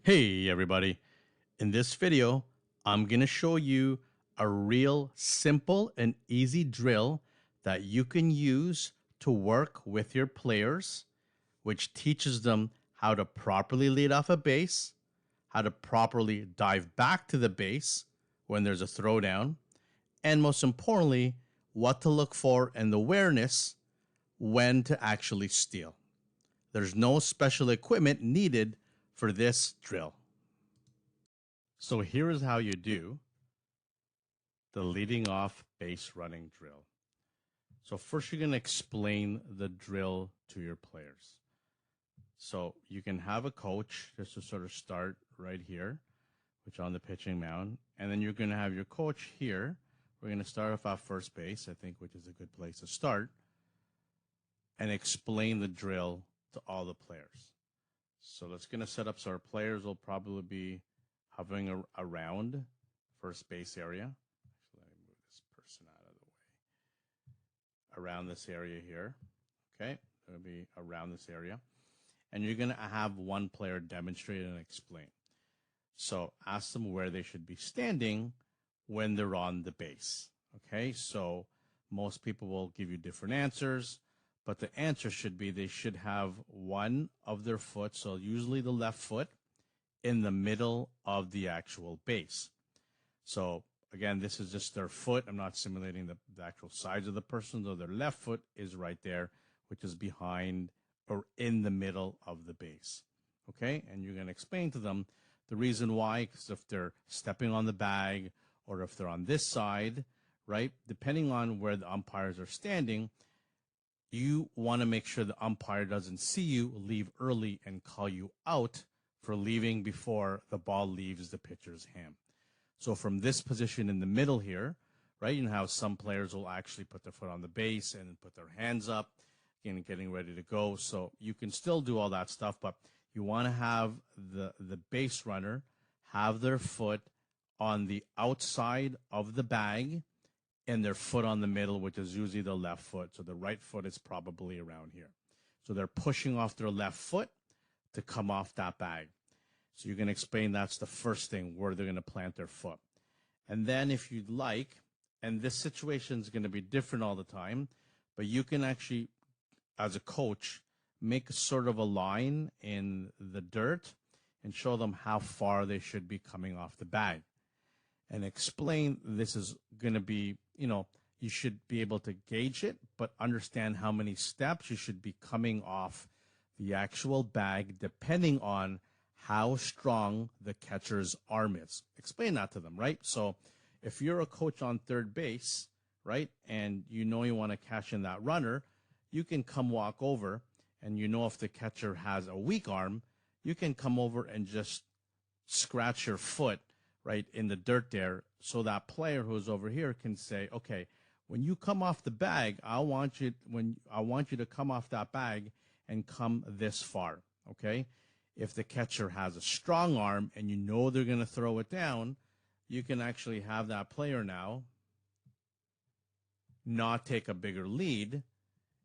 Hey everybody, in this video, I'm going to show you a real simple and easy drill that you can use to work with your players, which teaches them how to properly lead off a base, how to properly dive back to the base when there's a throwdown, and most importantly, what to look for and the awareness when to actually steal. There's no special equipment needed for this drill. So here is how you do the leading off base running drill. So first you're going to explain the drill to your players. So you can have a coach just to sort of start right here, which on the pitching mound. And then you're going to have your coach here. We're going to start off at first base, I think, which is a good place to start, and explain the drill to all the players. So that's going to set up so our players will probably be hovering around first base area. Actually, let me move this person out of the way. Around this area here. Okay, it'll be around this area. And you're going to have one player demonstrate and explain. So ask them where they should be standing when they're on the base. Okay, so most people will give you different answers, but the answer should be they should have one of their foot, so usually the left foot, in the middle of the actual base. So again, this is just their foot. I'm not simulating the actual size of the person, though their left foot is right there, which is behind or in the middle of the base. Okay, and you're going to explain to them the reason why, because if they're stepping on the bag or if they're on this side, right, depending on where the umpires are standing, you want to make sure the umpire doesn't see you leave early and call you out for leaving before the ball leaves the pitcher's hand. So from this position in the middle here, right, you know how some players will actually put their foot on the base and put their hands up and getting ready to go. So you can still do all that stuff, but you want to have the base runner have their foot on the outside of the bag and their foot on the middle, which is usually the left foot. So the right foot is probably around here. So they're pushing off their left foot to come off that bag. So you're going to explain that's the first thing, where they're going to plant their foot. And then if you'd like, and this situation is going to be different all the time, but you can actually, as a coach, make sort of a line in the dirt and show them how far they should be coming off the bag. And explain this is going to be, you should be able to gauge it, but understand how many steps you should be coming off the actual bag depending on how strong the catcher's arm is. Explain that to them, right? So if you're a coach on third base, right, and you want to catch in that runner, you can come walk over, and if the catcher has a weak arm, you can come over and just scratch your foot right in the dirt there, so that player who's over here can say, okay, when you come off the bag, I want you to come off that bag and come this far, okay? If the catcher has a strong arm and they're going to throw it down, you can actually have that player now not take a bigger lead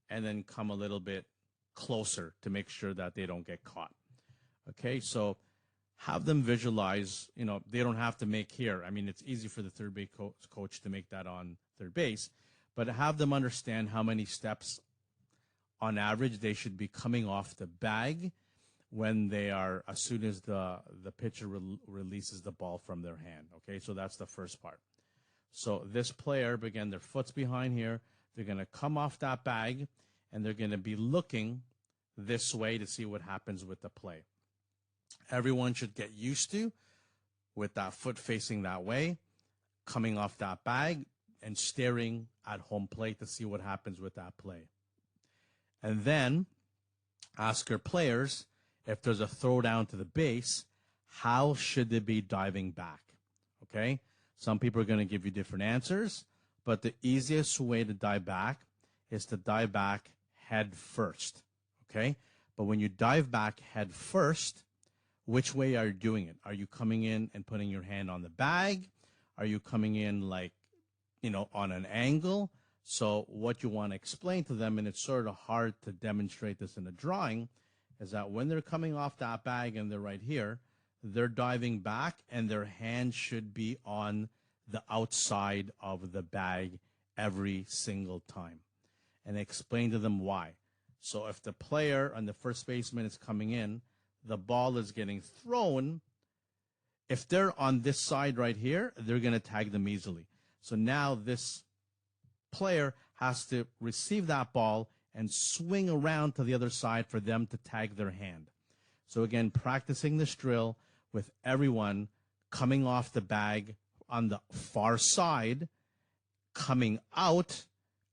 and then come a little bit closer to make sure that they don't get caught. Okay, so have them visualize, they don't have to make here. I mean, it's easy for the third base coach to make that on third base, but have them understand how many steps on average they should be coming off the bag when they are, as soon as the pitcher releases the ball from their hand. Okay, so that's the first part. So this player, again, their foot's behind here. They're going to come off that bag, and they're going to be looking this way to see what happens with the play. Everyone should get used to, with that foot facing that way, coming off that bag and staring at home plate to see what happens with that play. And then ask your players, if there's a throw down to the base, how should they be diving back? Okay? Some people are going to give you different answers, but the easiest way to dive back is to dive back head first. Okay? But when you dive back head first, which way are you doing it? Are you coming in and putting your hand on the bag? Are you coming in on an angle? So what you want to explain to them, and it's sort of hard to demonstrate this in a drawing, is that when they're coming off that bag and they're right here, they're diving back and their hand should be on the outside of the bag every single time. And explain to them why. So if the player on the first baseman is coming in, the ball is getting thrown. If they're on this side right here, they're going to tag them easily. So now this player has to receive that ball and swing around to the other side for them to tag their hand. So again, practicing this drill with everyone coming off the bag on the far side, coming out,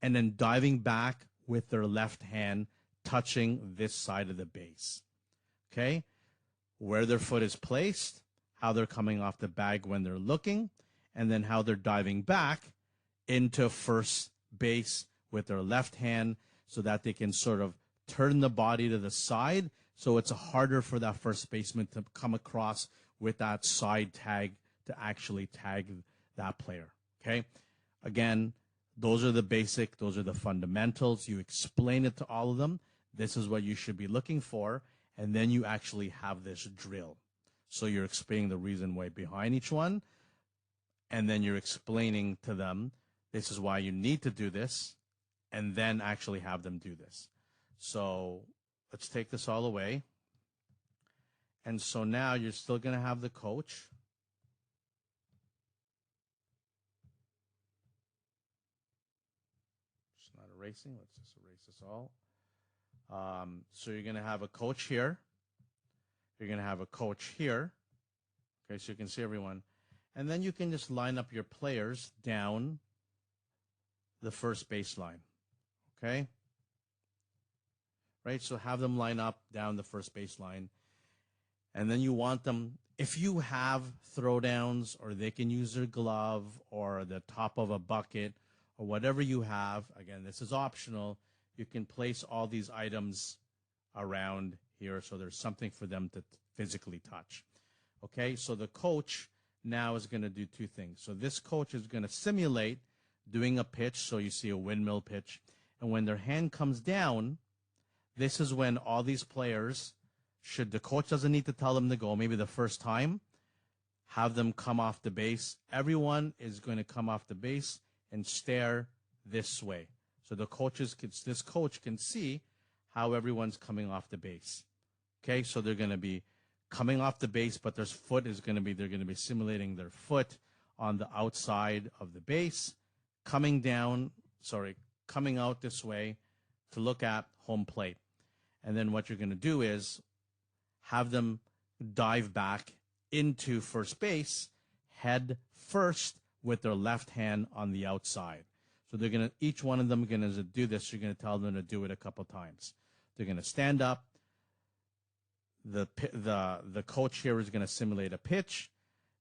and then diving back with their left hand touching this side of the base. Okay? Where their foot is placed, how they're coming off the bag when they're looking, and then how they're diving back into first base with their left hand so that they can sort of turn the body to the side, so it's harder for that first baseman to come across with that side tag to actually tag that player. Okay? Again, those are the basic, those are the fundamentals. You explain it to all of them. This is what you should be looking for, and then you actually have this drill. So you're explaining the reason why behind each one, and then you're explaining to them, this is why you need to do this, and then actually have them do this. So let's take this all away. And so now you're still going to have the coach. It's not erasing. Let's just erase this all. So you're going to have a coach here. You're going to have a coach here. Okay, so you can see everyone. And then you can just line up your players down the first baseline. Okay? Right? So have them line up down the first baseline. And then you want them, if you have throwdowns, or they can use their glove or the top of a bucket or whatever you have, again, this is optional, you can place all these items around here so there's something for them to physically touch. Okay, so the coach now is going to do two things. So this coach is going to simulate doing a pitch, so you see a windmill pitch, and when their hand comes down, this is when all these players, the coach doesn't need to tell them to go, maybe the first time, have them come off the base. Everyone is going to come off the base and stare this way. So this coach can see how everyone's coming off the base. Okay, so they're going to be coming off the base, but they're going to be simulating their foot on the outside of the base, coming out this way to look at home plate. And then what you're going to do is have them dive back into first base, head first with their left hand on the outside. So they're going to, each one of them going to do this. You're going to tell them to do it a couple times. They're going to stand up. The coach here is going to simulate a pitch.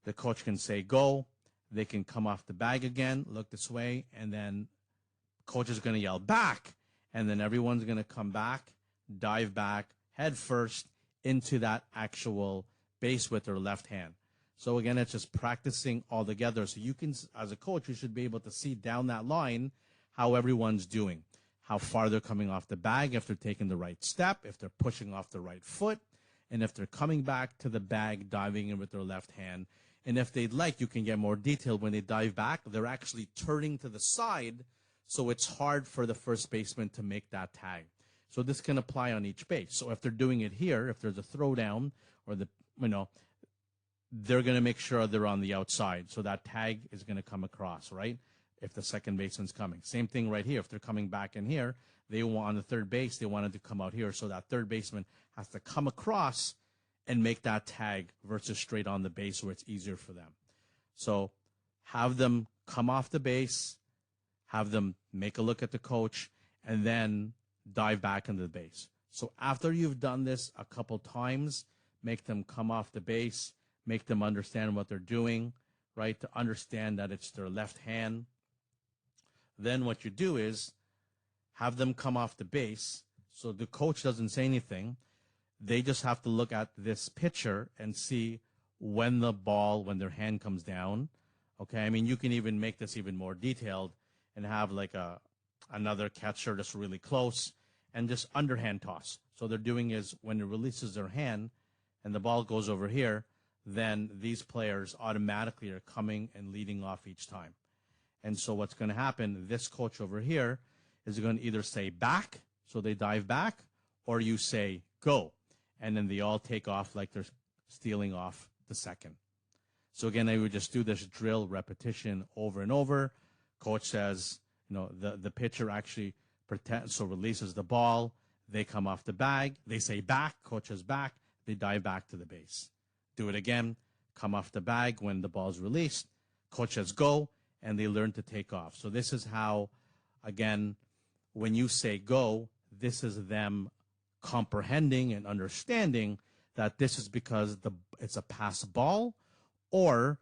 The coach can say go. They can come off the bag again, look this way, and then coach is going to yell back, and then everyone's going to come back, dive back, head first into that actual base with their left hand. So again, it's just practicing all together. So you can, as a coach, you should be able to see down that line how everyone's doing, how far they're coming off the bag, if they're taking the right step, if they're pushing off the right foot, and if they're coming back to the bag, diving in with their left hand. And if they'd like, you can get more detailed. When they dive back, they're actually turning to the side, so it's hard for the first baseman to make that tag. So this can apply on each base. So if they're doing it here, if there's a throwdown, or they're going to make sure they're on the outside. So that tag is going to come across, right? If the second baseman's coming. Same thing right here. If they're coming back in here, they want on the third base, they wanted to come out here. So that third baseman has to come across and make that tag versus straight on the base where it's easier for them. So have them come off the base, have them make a look at the coach, and then dive back into the base. So after you've done this a couple times, make them come off the base, make them understand what they're doing, right? To understand that it's their left hand. Then what you do is have them come off the base. So the coach doesn't say anything. They just have to look at this picture and see when their hand comes down. Okay, I mean, you can even make this even more detailed and have like another catcher just really close and just underhand toss. So they're doing is when it releases their hand and the ball goes over here, then these players automatically are coming and leading off each time. And so what's going to happen, this coach over here is going to either say back, so they dive back, or you say go, and then they all take off like they're stealing off the second. So again, they would just do this drill repetition over and over. Coach says, the pitcher actually releases the ball. They come off the bag. They say back. Coach says back. They dive back to the base. Do it again. Come off the bag when the ball's released. Coach says go, and they learn to take off. So this is how, again, when you say go, this is them comprehending and understanding that this is because it's a pass ball, or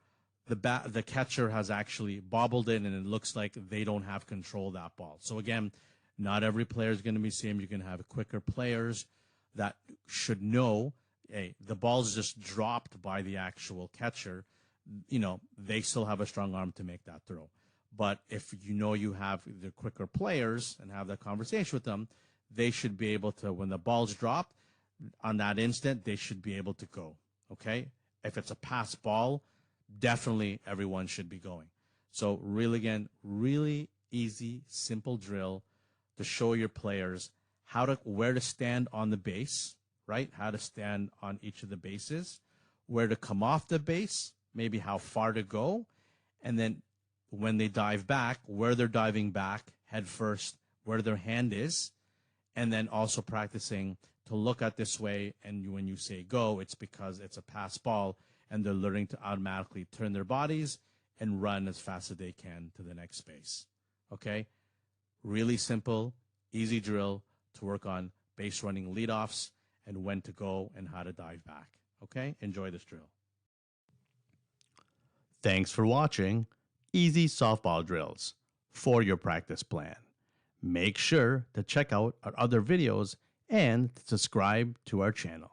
the catcher has actually bobbled it and it looks like they don't have control of that ball. So again, not every player is going to be the same. You can have quicker players that should know, hey, the ball's just dropped by the actual catcher. They still have a strong arm to make that throw. But if you have the quicker players and have that conversation with them, they should be able to, when the ball's dropped, on that instant, they should be able to go, okay? If it's a pass ball, definitely everyone should be going. So really, again, really easy, simple drill to show your players where to stand on the base, right? How to stand on each of the bases, where to come off the base, maybe how far to go, and then when they dive back, where they're diving back, head first, where their hand is, and then also practicing to look at this way, and when you say go, it's because it's a pass ball, and they're learning to automatically turn their bodies and run as fast as they can to the next space. Okay? Really simple, easy drill to work on base running leadoffs and when to go and how to dive back. Okay? Enjoy this drill. Thanks for watching Easy Softball Drills for your practice plan. Make sure to check out our other videos and subscribe to our channel.